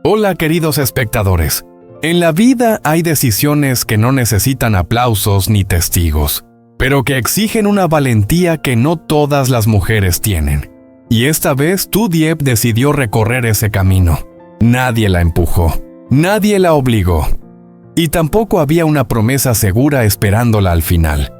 Hola, queridos espectadores. En la vida hay decisiones que no necesitan aplausos ni testigos, pero que exigen una valentía que no todas las mujeres tienen. Y esta vez Tu Diep decidió recorrer ese camino. Nadie la empujó, nadie la obligó, y tampoco había una promesa segura esperándola al final.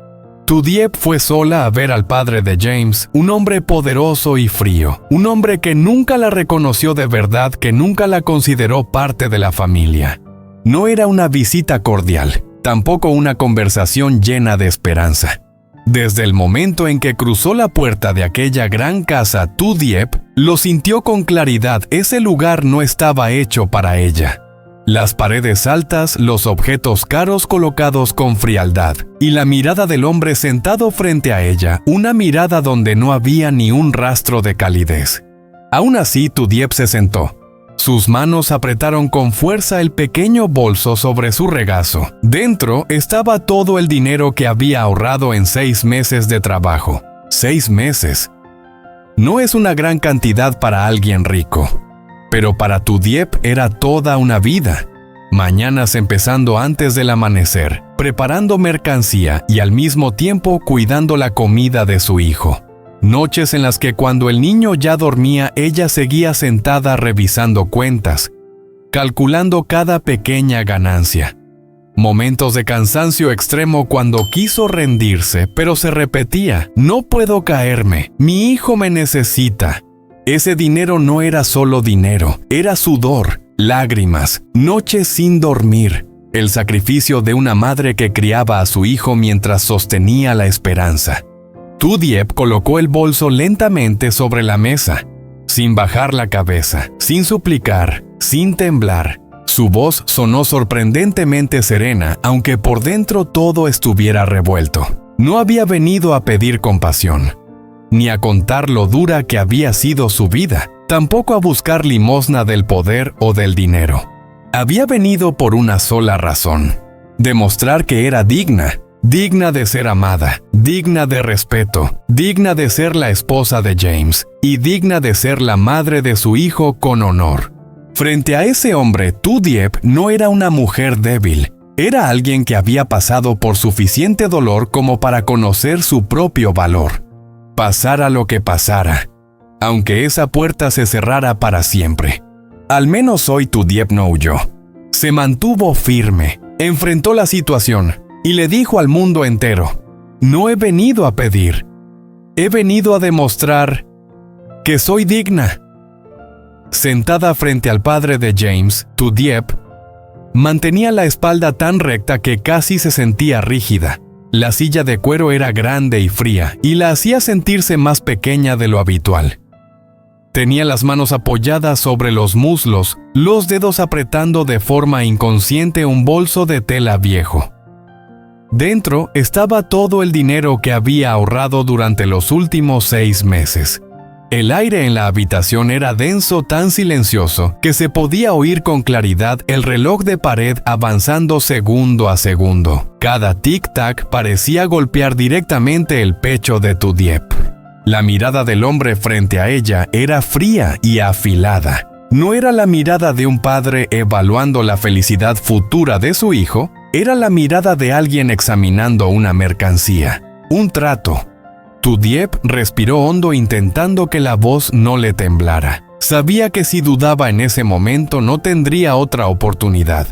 Tu Diep fue sola a ver al padre de James, un hombre poderoso y frío, un hombre que nunca la reconoció de verdad, que nunca la consideró parte de la familia. No era una visita cordial, tampoco una conversación llena de esperanza. Desde el momento en que cruzó la puerta de aquella gran casa, Tu Diep lo sintió con claridad: ese lugar no estaba hecho para ella. Las paredes altas, los objetos caros colocados con frialdad, y la mirada del hombre sentado frente a ella, una mirada donde no había ni un rastro de calidez. Aún así, Tu Diep se sentó. Sus manos apretaron con fuerza el pequeño bolso sobre su regazo. Dentro estaba todo el dinero que había ahorrado en 6 meses de trabajo. 6 meses. No es una gran cantidad para alguien rico, pero para Tu Diep era toda una vida. Mañanas empezando antes del amanecer, preparando mercancía y al mismo tiempo cuidando la comida de su hijo. Noches en las que cuando el niño ya dormía, ella seguía sentada revisando cuentas, calculando cada pequeña ganancia. Momentos de cansancio extremo cuando quiso rendirse, pero se repetía: no puedo caerme, mi hijo me necesita. Ese dinero no era solo dinero, era sudor, lágrimas, noches sin dormir, el sacrificio de una madre que criaba a su hijo mientras sostenía la esperanza. Tu Diep colocó el bolso lentamente sobre la mesa, sin bajar la cabeza, sin suplicar, sin temblar. Su voz sonó sorprendentemente serena, aunque por dentro todo estuviera revuelto. No había venido a pedir compasión, ni a contar lo dura que había sido su vida, tampoco a buscar limosna del poder o del dinero. Había venido por una sola razón: demostrar que era digna de ser amada, digna de respeto, digna de ser la esposa de James y digna de ser la madre de su hijo con honor. Frente a ese hombre, Tu Diep no era una mujer débil, era alguien que había pasado por suficiente dolor como para conocer su propio valor. Pasara lo que pasara, aunque esa puerta se cerrara para siempre. Al menos hoy Tu Diep no huyó. Se mantuvo firme, enfrentó la situación y le dijo al mundo entero: no he venido a pedir, he venido a demostrar que soy digna. Sentada frente al padre de James, Tu Diep mantenía la espalda tan recta que casi se sentía rígida. La silla de cuero era grande y fría, y la hacía sentirse más pequeña de lo habitual. Tenía las manos apoyadas sobre los muslos, los dedos apretando de forma inconsciente un bolso de tela viejo. Dentro estaba todo el dinero que había ahorrado durante los últimos 6 meses. El aire en la habitación era denso, tan silencioso que se podía oír con claridad el reloj de pared avanzando segundo a segundo. Cada tic-tac parecía golpear directamente el pecho de Tu Diep. La mirada del hombre frente a ella era fría y afilada. No era la mirada de un padre evaluando la felicidad futura de su hijo, era la mirada de alguien examinando una mercancía, un trato. Tu Diep respiró hondo intentando que la voz no le temblara. Sabía que si dudaba en ese momento no tendría otra oportunidad.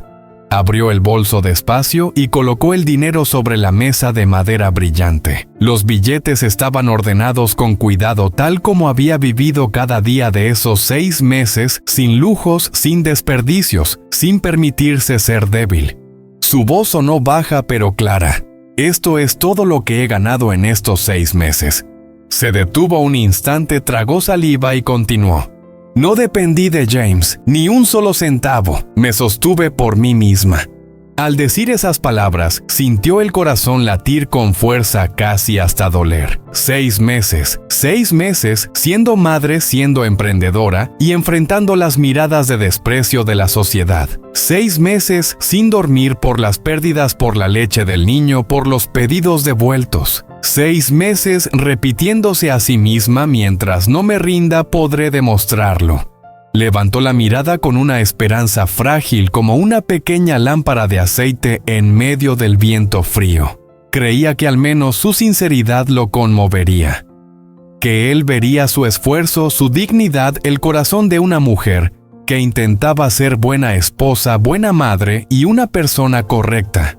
Abrió el bolso despacio y colocó el dinero sobre la mesa de madera brillante. Los billetes estaban ordenados con cuidado, tal como había vivido cada día de esos 6 meses, sin lujos, sin desperdicios, sin permitirse ser débil. Su voz sonó baja pero clara: esto es todo lo que he ganado en estos 6 meses. Se detuvo un instante, tragó saliva y continuó: no dependí de James, ni un solo centavo, me sostuve por mí misma. Al decir esas palabras, sintió el corazón latir con fuerza casi hasta doler. 6 meses, 6 meses, siendo madre, siendo emprendedora y enfrentando las miradas de desprecio de la sociedad. 6 meses sin dormir por las pérdidas por la leche del niño, por los pedidos devueltos. 6 meses repitiéndose a sí misma: mientras no me rinda podré demostrarlo. Levantó la mirada con una esperanza frágil como una pequeña lámpara de aceite en medio del viento frío. Creía que al menos su sinceridad lo conmovería, que él vería su esfuerzo, su dignidad, el corazón de una mujer que intentaba ser buena esposa, buena madre y una persona correcta.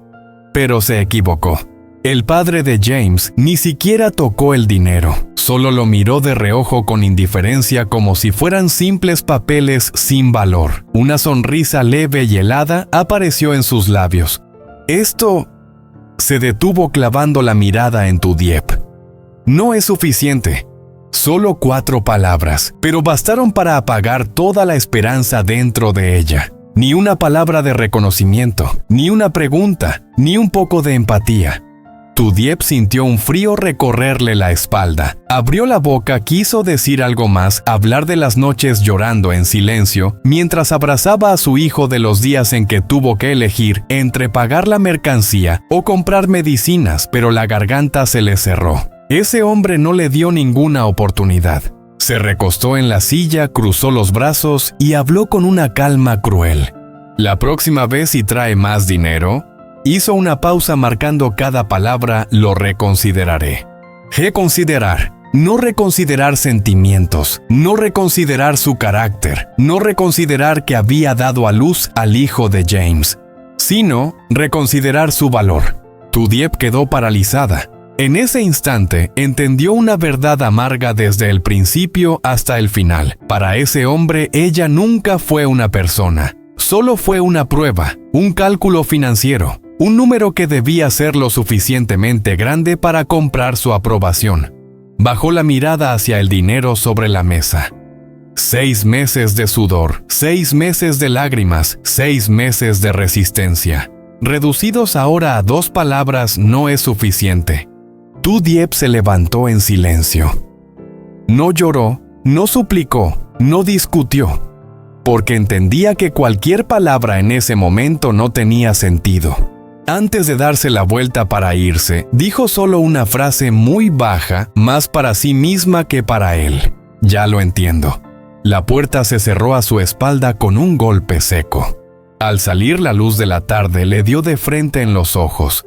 Pero se equivocó. El padre de James ni siquiera tocó el dinero, solo lo miró de reojo con indiferencia como si fueran simples papeles sin valor. Una sonrisa leve y helada apareció en sus labios. Esto se detuvo clavando la mirada en tu Dieppe. No es suficiente. Solo 4 palabras, pero bastaron para apagar toda la esperanza dentro de ella. Ni una palabra de reconocimiento, ni una pregunta, ni un poco de empatía. Tu Dieppe sintió un frío recorrerle la espalda. Abrió la boca, quiso decir algo más, hablar de las noches llorando en silencio, mientras abrazaba a su hijo de los días en que tuvo que elegir entre pagar la mercancía o comprar medicinas, pero la garganta se le cerró. Ese hombre no le dio ninguna oportunidad. Se recostó en la silla, cruzó los brazos y habló con una calma cruel. La próxima vez, si trae más dinero, hizo una pausa marcando cada palabra, lo reconsideraré. Reconsiderar, no reconsiderar sentimientos, no reconsiderar su carácter, no reconsiderar que había dado a luz al hijo de James, sino reconsiderar su valor. Tu Dieppe quedó paralizada. En ese instante, entendió una verdad amarga desde el principio hasta el final. Para ese hombre, ella nunca fue una persona. Solo fue una prueba, un cálculo financiero, un número que debía ser lo suficientemente grande para comprar su aprobación. Bajó la mirada hacia el dinero sobre la mesa. 6 meses de sudor, 6 meses de lágrimas, 6 meses de resistencia. Reducidos ahora a 2 palabras no es suficiente. Tu Dieppe se levantó en silencio. No lloró, no suplicó, no discutió, porque entendía que cualquier palabra en ese momento no tenía sentido. Antes de darse la vuelta para irse, dijo solo una frase muy baja, más para sí misma que para él. Ya lo entiendo. La puerta se cerró a su espalda con un golpe seco. Al salir la luz de la tarde le dio de frente en los ojos.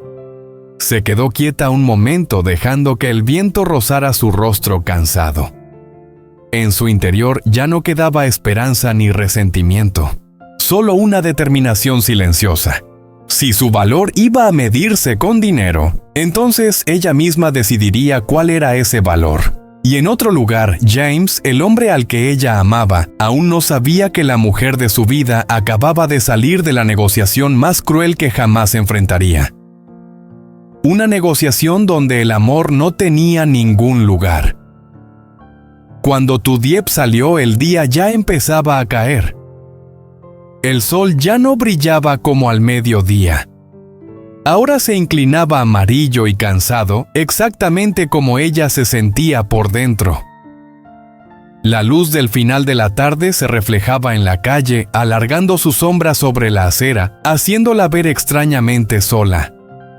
Se quedó quieta un momento dejando que el viento rozara su rostro cansado. En su interior ya no quedaba esperanza ni resentimiento, solo una determinación silenciosa. Si su valor iba a medirse con dinero, entonces ella misma decidiría cuál era ese valor. Y en otro lugar, James, el hombre al que ella amaba, aún no sabía que la mujer de su vida acababa de salir de la negociación más cruel que jamás enfrentaría. Una negociación donde el amor no tenía ningún lugar. Cuando tu Dieppe salió, el día ya empezaba a caer. El sol ya no brillaba como al mediodía. Ahora se inclinaba amarillo y cansado, exactamente como ella se sentía por dentro. La luz del final de la tarde se reflejaba en la calle, alargando su sombra sobre la acera, haciéndola ver extrañamente sola.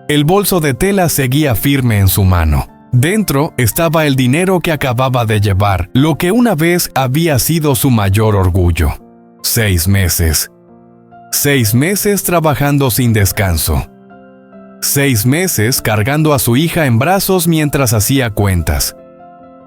El bolso de tela seguía firme en su mano. Dentro estaba el dinero que acababa de llevar, lo que una vez había sido su mayor orgullo. 6 meses. 6 meses trabajando sin descanso. 6 meses cargando a su hija en brazos mientras hacía cuentas.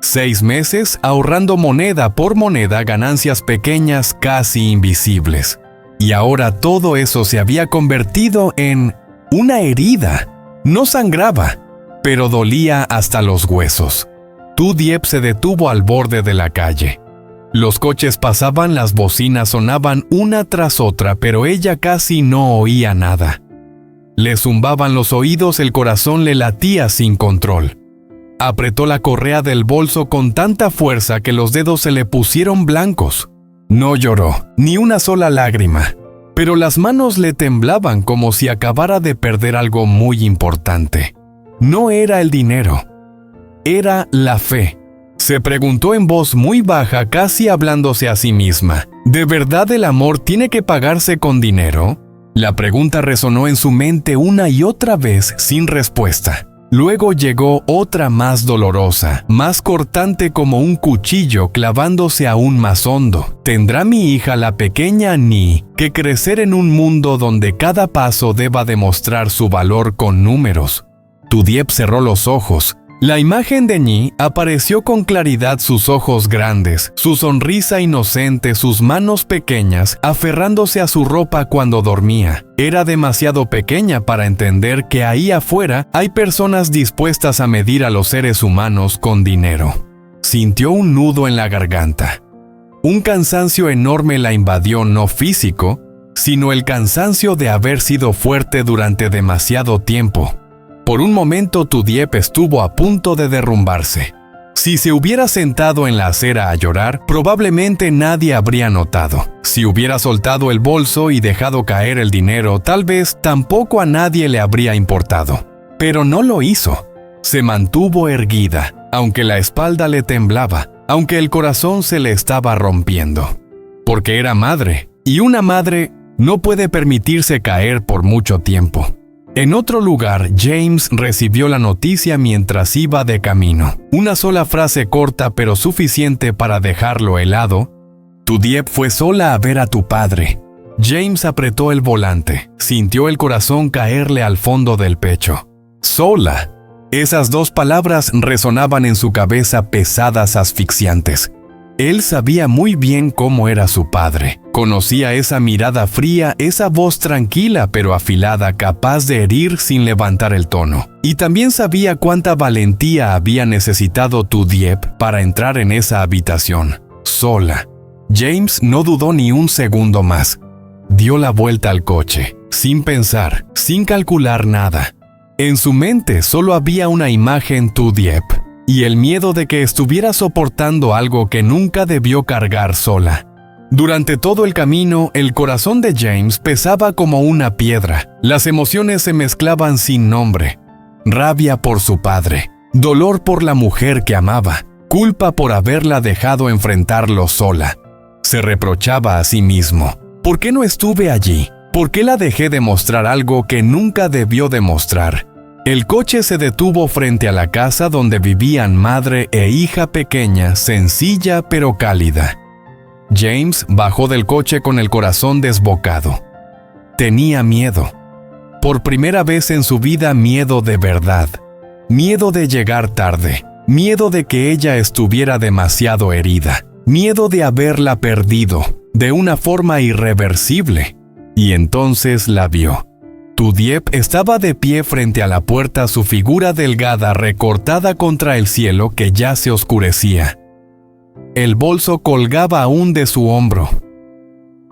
6 meses ahorrando moneda por moneda ganancias pequeñas casi invisibles. Y ahora todo eso se había convertido en una herida. No sangraba, pero dolía hasta los huesos. Tu Dieppe se detuvo al borde de la calle. Los coches pasaban, las bocinas sonaban una tras otra, pero ella casi no oía nada. Le zumbaban los oídos, el corazón le latía sin control. Apretó la correa del bolso con tanta fuerza que los dedos se le pusieron blancos. No lloró, ni una sola lágrima, pero las manos le temblaban como si acabara de perder algo muy importante. No era el dinero, era la fe. Se preguntó en voz muy baja, casi hablándose a sí misma, ¿de verdad el amor tiene que pagarse con dinero? La pregunta resonó en su mente una y otra vez sin respuesta. Luego llegó otra más dolorosa, más cortante como un cuchillo clavándose aún más hondo. ¿Tendrá mi hija, la pequeña Ni, que crecer en un mundo donde cada paso deba demostrar su valor con números? Tu Diep cerró los ojos. La imagen de Ni apareció con claridad, sus ojos grandes, su sonrisa inocente, sus manos pequeñas, aferrándose a su ropa cuando dormía. Era demasiado pequeña para entender que ahí afuera hay personas dispuestas a medir a los seres humanos con dinero. Sintió un nudo en la garganta. Un cansancio enorme la invadió, no físico, sino el cansancio de haber sido fuerte durante demasiado tiempo. Por un momento tu Diep estuvo a punto de derrumbarse. Si se hubiera sentado en la acera a llorar, probablemente nadie habría notado. Si hubiera soltado el bolso y dejado caer el dinero, tal vez tampoco a nadie le habría importado. Pero no lo hizo. Se mantuvo erguida, aunque la espalda le temblaba, aunque el corazón se le estaba rompiendo. Porque era madre, y una madre no puede permitirse caer por mucho tiempo. En otro lugar, James recibió la noticia mientras iba de camino. Una sola frase corta pero suficiente para dejarlo helado. Tu Diep fue sola a ver a tu padre. James apretó el volante. Sintió el corazón caerle al fondo del pecho. Sola. Esas dos palabras resonaban en su cabeza, pesadas, asfixiantes. Él sabía muy bien cómo era su padre. Conocía esa mirada fría, esa voz tranquila pero afilada, capaz de herir sin levantar el tono. Y también sabía cuánta valentía había necesitado tu Diep para entrar en esa habitación, sola. James no dudó ni un segundo más. Dio la vuelta al coche, sin pensar, sin calcular nada. En su mente solo había una imagen, tu Diep, y el miedo de que estuviera soportando algo que nunca debió cargar sola. Durante todo el camino, el corazón de James pesaba como una piedra. Las emociones se mezclaban sin nombre. Rabia por su padre, dolor por la mujer que amaba, culpa por haberla dejado enfrentarlo sola. Se reprochaba a sí mismo. ¿Por qué no estuve allí? ¿Por qué la dejé demostrar algo que nunca debió demostrar? El coche se detuvo frente a la casa donde vivían madre e hija pequeña, sencilla pero cálida. James bajó del coche con el corazón desbocado. Tenía miedo. Por primera vez en su vida, miedo de verdad. Miedo de llegar tarde. Miedo de que ella estuviera demasiado herida. Miedo de haberla perdido, de una forma irreversible. Y entonces la vio. Tu Diep estaba de pie frente a la puerta, su figura delgada recortada contra el cielo que ya se oscurecía. El bolso colgaba aún de su hombro.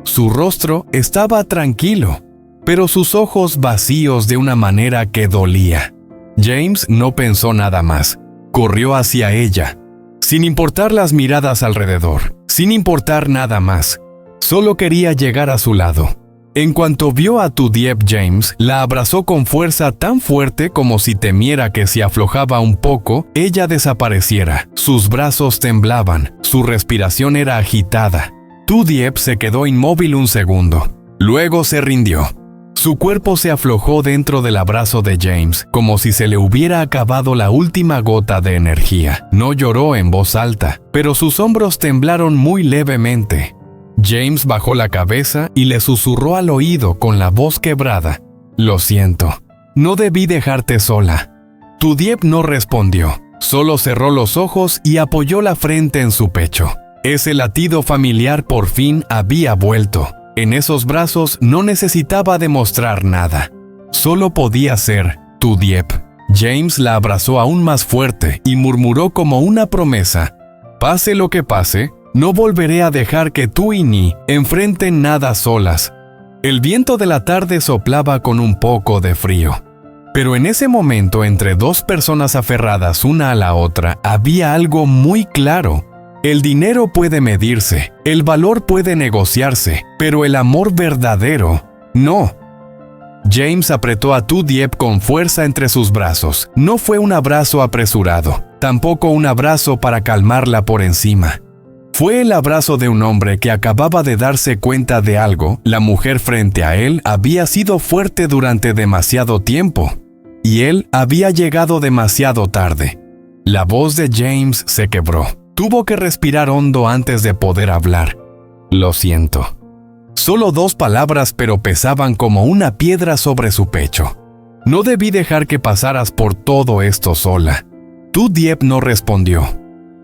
Su rostro estaba tranquilo, pero sus ojos vacíos de una manera que dolía. James no pensó nada más. Corrió hacia ella, sin importar las miradas alrededor, sin importar nada más. Solo quería llegar a su lado. En cuanto vio a tu Diep, James la abrazó con fuerza, tan fuerte como si temiera que si aflojaba un poco, ella desapareciera. Sus brazos temblaban, su respiración era agitada. Tu Diep se quedó inmóvil un segundo. Luego se rindió. Su cuerpo se aflojó dentro del abrazo de James, como si se le hubiera acabado la última gota de energía. No lloró en voz alta, pero sus hombros temblaron muy levemente. James bajó la cabeza y le susurró al oído con la voz quebrada: «Lo siento, no debí dejarte sola». Tu Diep no respondió, solo cerró los ojos y apoyó la frente en su pecho. Ese latido familiar por fin había vuelto. En esos brazos no necesitaba demostrar nada. Solo podía ser tu Diep. James la abrazó aún más fuerte y murmuró como una promesa: «Pase lo que pase, no volveré a dejar que tú y Ni enfrenten nada solas». El viento de la tarde soplaba con un poco de frío. Pero en ese momento, entre dos personas aferradas una a la otra, había algo muy claro. El dinero puede medirse, el valor puede negociarse, pero el amor verdadero, no. James apretó a tu Diep con fuerza entre sus brazos. No fue un abrazo apresurado, tampoco un abrazo para calmarla por encima. Fue el abrazo de un hombre que acababa de darse cuenta de algo. La mujer frente a él había sido fuerte durante demasiado tiempo. y él había llegado demasiado tarde. La voz de James se quebró. Tuvo que respirar hondo antes de poder hablar. Lo siento. Solo 2 palabras, pero pesaban como una piedra sobre su pecho. No debí dejar que pasaras por todo esto sola. Tu Dieppe no respondió.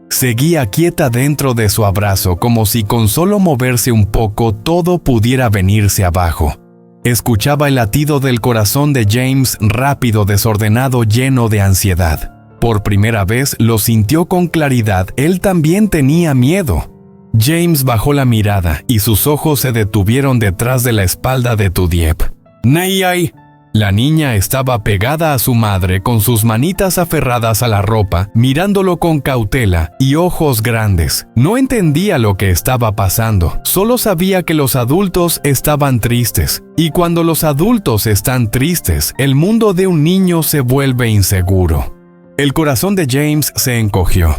Seguía quieta dentro de su abrazo, como si con solo moverse un poco todo pudiera venirse abajo. Escuchaba el latido del corazón de James, rápido, desordenado, lleno de ansiedad. Por primera vez lo sintió con claridad. Él también tenía miedo. James bajó la mirada y sus ojos se detuvieron detrás de la espalda de tu Dieppe. ¡Nayay! La niña estaba pegada a su madre con sus manitas aferradas a la ropa, mirándolo con cautela y ojos grandes. No entendía lo que estaba pasando, solo sabía que los adultos estaban tristes. Y cuando los adultos están tristes, el mundo de un niño se vuelve inseguro. El corazón de James se encogió.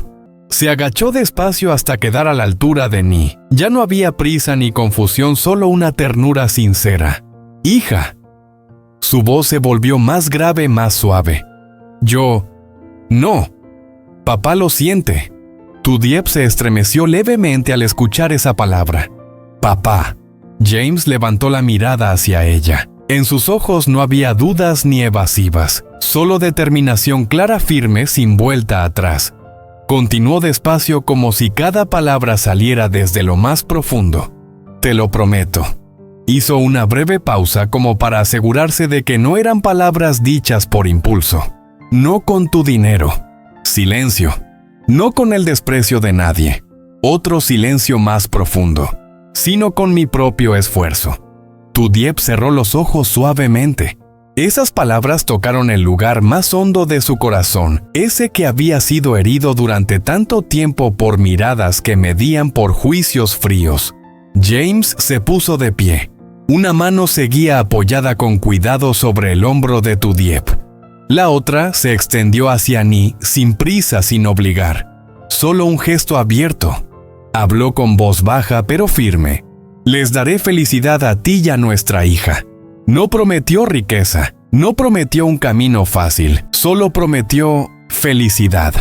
Se agachó despacio hasta quedar a la altura de Ni. Ya no había prisa ni confusión, solo una ternura sincera. «Hija». Su voz se volvió más grave, más suave. «No. Papá lo siente». Tu Dieppe se estremeció levemente al escuchar esa palabra. «Papá». James levantó la mirada hacia ella. En sus ojos no había dudas ni evasivas, solo determinación clara, firme, sin vuelta atrás. Continuó despacio como si cada palabra saliera desde lo más profundo. «Te lo prometo». Hizo una breve pausa como para asegurarse de que no eran palabras dichas por impulso. «No con tu dinero». Silencio. No con el desprecio de nadie. Otro silencio más profundo. Sino con mi propio esfuerzo. Tu Dieppe cerró los ojos suavemente. Esas palabras tocaron el lugar más hondo de su corazón, ese que había sido herido durante tanto tiempo por miradas que medían por juicios fríos. James se puso de pie. Una mano seguía apoyada con cuidado sobre el hombro de tu Dieppe. La otra se extendió hacia Ni, sin prisa, sin obligar. Solo un gesto abierto. Habló con voz baja pero firme. «Les daré felicidad a ti y a nuestra hija». No prometió riqueza, no prometió un camino fácil, solo prometió felicidad.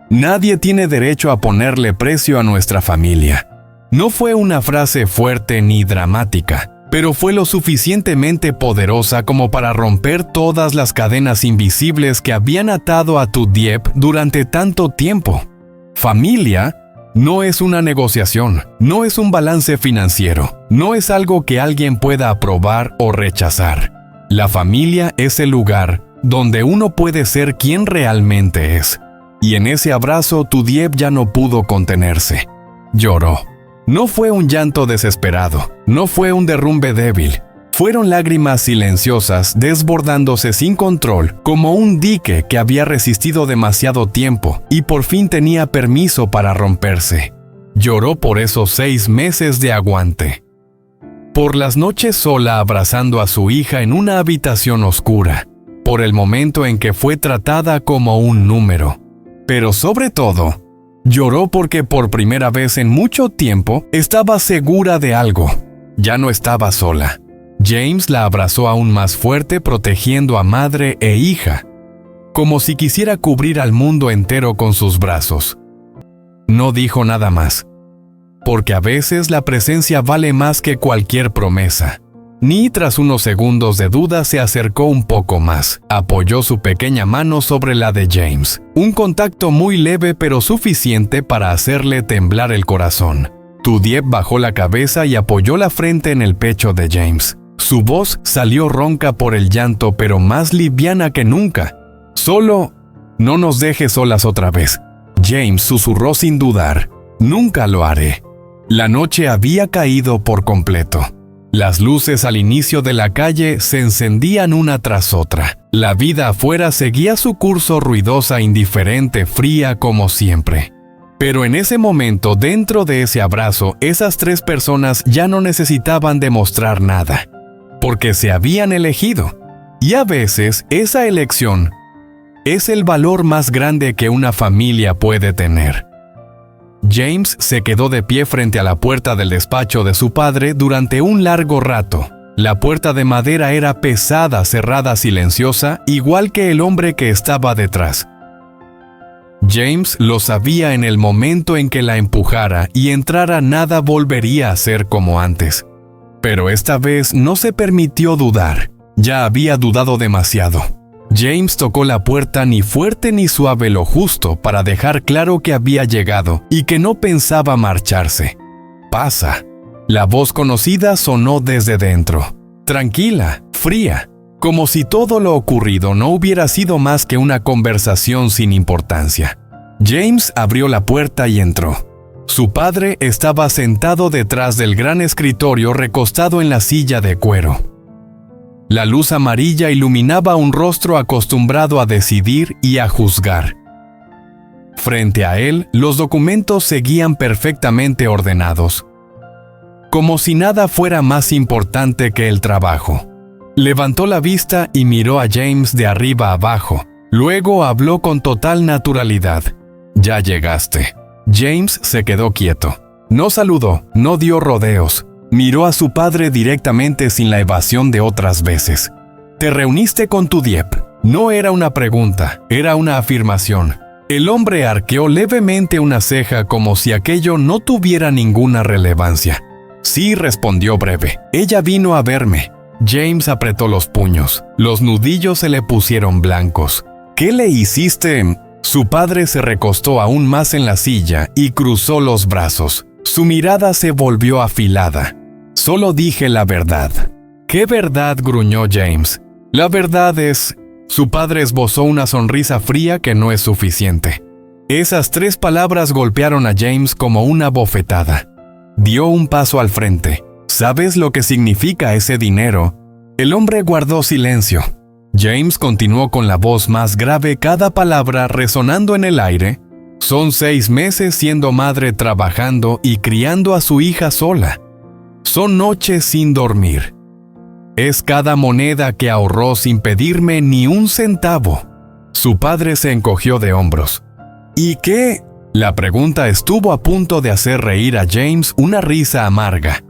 Nadie tiene derecho a ponerle precio a nuestra familia. No fue una frase fuerte ni dramática, pero fue lo suficientemente poderosa como para romper todas las cadenas invisibles que habían atado a tu Dieppe durante tanto tiempo. Familia no es una negociación, no es un balance financiero, no es algo que alguien pueda aprobar o rechazar. La familia es el lugar donde uno puede ser quien realmente es. Y en ese abrazo tu Dieppe ya no pudo contenerse. Lloró. No fue un llanto desesperado, no fue un derrumbe débil. Fueron lágrimas silenciosas desbordándose sin control, como un dique que había resistido demasiado tiempo y por fin tenía permiso para romperse. Lloró por esos 6 meses de aguante. Por las noches sola abrazando a su hija en una habitación oscura. Por el momento en que fue tratada como un número. Pero sobre todo, lloró porque por primera vez en mucho tiempo estaba segura de algo. Ya no estaba sola. James la abrazó aún más fuerte, protegiendo a madre e hija, como si quisiera cubrir al mundo entero con sus brazos. No dijo nada más, porque a veces la presencia vale más que cualquier promesa. Ni tras unos segundos de duda se acercó un poco más, apoyó su pequeña mano sobre la de James, un contacto muy leve pero suficiente para hacerle temblar el corazón. Tu Dieppe bajó la cabeza y apoyó la frente en el pecho de James. Su voz salió ronca por el llanto, pero más liviana que nunca. «Solo, no nos dejes solas otra vez». James susurró sin dudar. «Nunca lo haré». La noche había caído por completo. Las luces al inicio de la calle se encendían una tras otra. La vida afuera seguía su curso ruidosa, indiferente, fría como siempre. Pero en ese momento, dentro de ese abrazo, esas 3 personas ya no necesitaban demostrar nada. Porque se habían elegido. Y a veces esa elección es el valor más grande que una familia puede tener. James se quedó de pie frente a la puerta del despacho de su padre durante un largo rato. La puerta de madera era pesada, cerrada, silenciosa, igual que el hombre que estaba detrás. James lo sabía. En el momento en que la empujara y entrara, nada volvería a ser como antes. Pero esta vez no se permitió dudar. Ya había dudado demasiado. James tocó la puerta ni fuerte ni suave, lo justo para dejar claro que había llegado y que no pensaba marcharse. «Pasa». La voz conocida sonó desde dentro. Tranquila, fría, como si todo lo ocurrido no hubiera sido más que una conversación sin importancia. James abrió la puerta y entró. Su padre estaba sentado detrás del gran escritorio, recostado en la silla de cuero. La luz amarilla iluminaba un rostro acostumbrado a decidir y a juzgar. Frente a él, los documentos seguían perfectamente ordenados, como si nada fuera más importante que el trabajo. Levantó la vista y miró a James de arriba a abajo. Luego habló con total naturalidad. «Ya llegaste». James se quedó quieto. No saludó, no dio rodeos. Miró a su padre directamente sin la evasión de otras veces. «¿Te reuniste con tu Diep?». No era una pregunta, era una afirmación. El hombre arqueó levemente una ceja como si aquello no tuviera ninguna relevancia. «Sí», respondió breve. «Ella vino a verme». James apretó los puños. Los nudillos se le pusieron blancos. «¿Qué le hiciste?». Su padre se recostó aún más en la silla y cruzó los brazos. Su mirada se volvió afilada. «Solo dije la verdad». «¿Qué verdad?», gruñó James. «La verdad es...». Su padre esbozó una sonrisa fría que no es suficiente. Esas 3 palabras golpearon a James como una bofetada. Dio un paso al frente. «¿Sabes lo que significa ese dinero?». El hombre guardó silencio. James continuó con la voz más grave, cada palabra resonando en el aire. «Son 6 meses siendo madre, trabajando y criando a su hija sola. Son noches sin dormir. Es cada moneda que ahorró sin pedirme ni un centavo». Su padre se encogió de hombros. «¿Y qué?». La pregunta estuvo a punto de hacer reír a James una risa amarga.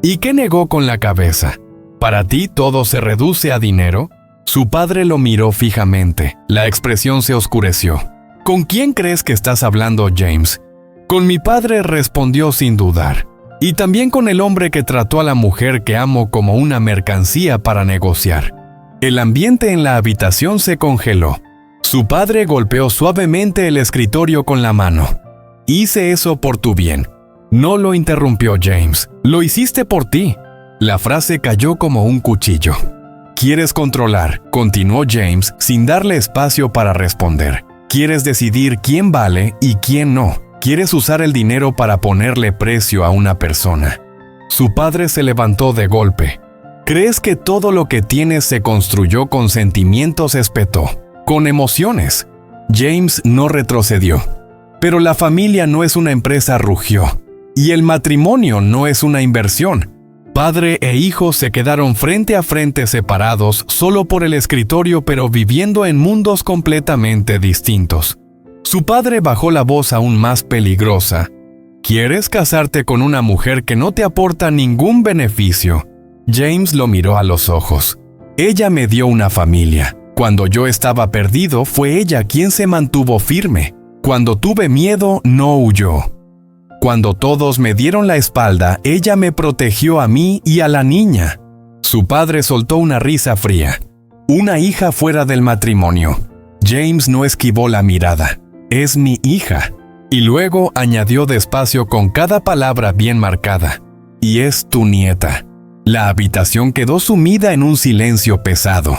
«¿Y qué?», negó con la cabeza. «¿Para ti todo se reduce a dinero?». Su padre lo miró fijamente. La expresión se oscureció. «¿Con quién crees que estás hablando, James?». «Con mi padre», respondió sin dudar. «Y también con el hombre que trató a la mujer que amo como una mercancía para negociar». El ambiente en la habitación se congeló. Su padre golpeó suavemente el escritorio con la mano. «Hice eso por tu bien». No lo interrumpió James. «Lo hiciste por ti». La frase cayó como un cuchillo. «Quieres controlar», continuó James sin darle espacio para responder. «Quieres decidir quién vale y quién no. Quieres usar el dinero para ponerle precio a una persona». Su padre se levantó de golpe. «¿Crees que todo lo que tienes se construyó con sentimientos?», espetó. «Con emociones». James no retrocedió. «Pero la familia no es una empresa», rugió. «Y el matrimonio no es una inversión». Padre e hijo se quedaron frente a frente, separados solo por el escritorio, pero viviendo en mundos completamente distintos. Su padre bajó la voz aún más peligrosa. «¿Quieres casarte con una mujer que no te aporta ningún beneficio?». James lo miró a los ojos. «Ella me dio una familia. Cuando yo estaba perdido, fue ella quien se mantuvo firme. Cuando tuve miedo, no huyó. Cuando todos me dieron la espalda, ella me protegió a mí y a la niña». Su padre soltó una risa fría. «Una hija fuera del matrimonio». James no esquivó la mirada. «Es mi hija». Y luego añadió despacio con cada palabra bien marcada. «Y es tu nieta». La habitación quedó sumida en un silencio pesado.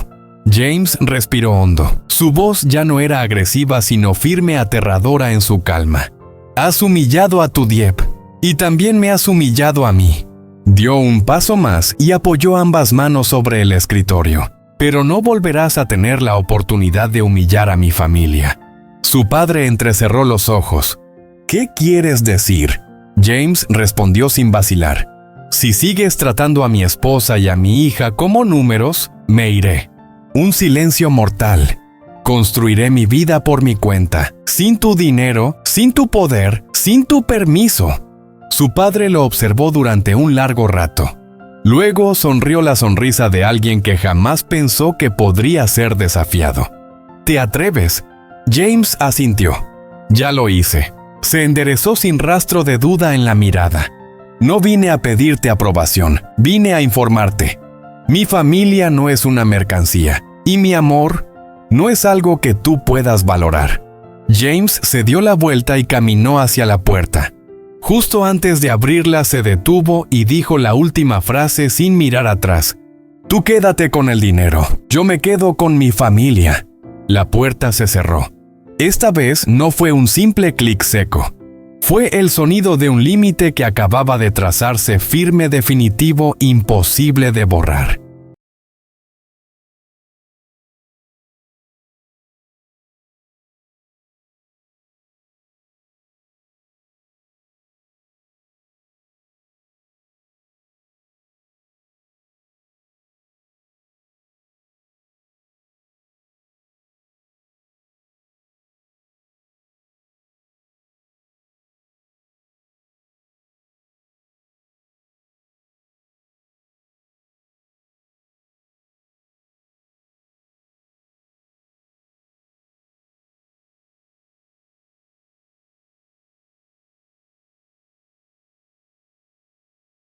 James respiró hondo. Su voz ya no era agresiva, sino firme, aterradora en su calma. «Has humillado a tu Diep, y también me has humillado a mí». Dio un paso más y apoyó ambas manos sobre el escritorio. «Pero no volverás a tener la oportunidad de humillar a mi familia». Su padre entrecerró los ojos. «¿Qué quieres decir?». James respondió sin vacilar. «Si sigues tratando a mi esposa y a mi hija como números, me iré». Un silencio mortal. «Construiré mi vida por mi cuenta, sin tu dinero, sin tu poder, sin tu permiso». Su padre lo observó durante un largo rato. Luego sonrió la sonrisa de alguien que jamás pensó que podría ser desafiado. ¿Te atreves? James asintió. Ya lo hice. Se enderezó sin rastro de duda en la mirada. No vine a pedirte aprobación, vine a informarte. Mi familia no es una mercancía, y mi amor no es algo que tú puedas valorar. James se dio la vuelta y caminó hacia la puerta. Justo antes de abrirla se detuvo y dijo la última frase sin mirar atrás. Tú quédate con el dinero, yo me quedo con mi familia. La puerta se cerró. Esta vez no fue un simple clic seco. Fue el sonido de un límite que acababa de trazarse firme, definitivo, imposible de borrar.